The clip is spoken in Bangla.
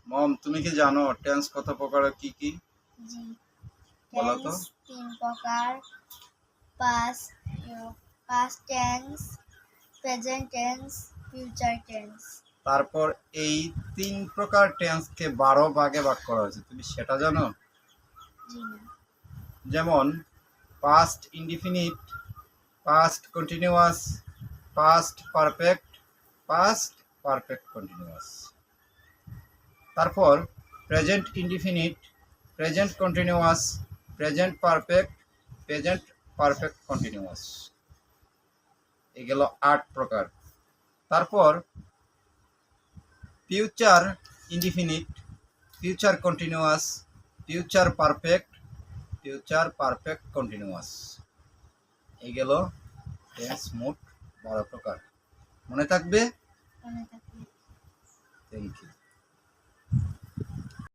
মম, তুমি কি জানো টেন্স কত প্রকার কি কি? জি, বলো তো। টেন্স 3 প্রকার। Past past tense, present tense, future tense. তারপর এই 3 প্রকার টেন্সকে 12 ভাগে ভাগ করা হয়েছে, তুমি সেটা জানো? জি না। যেমন past indefinite, past continuous, past perfect, past perfect continuous. তারপর present indefinite, present continuous, present perfect, present perfect continuous. এগুলো 8 প্রকার। তারপর future indefinite, future continuous, future perfect, future perfect continuous. এগুলো টেন্স মোট 12 প্রকার। মনে থাকবে? মনে থাকবে। Thank you.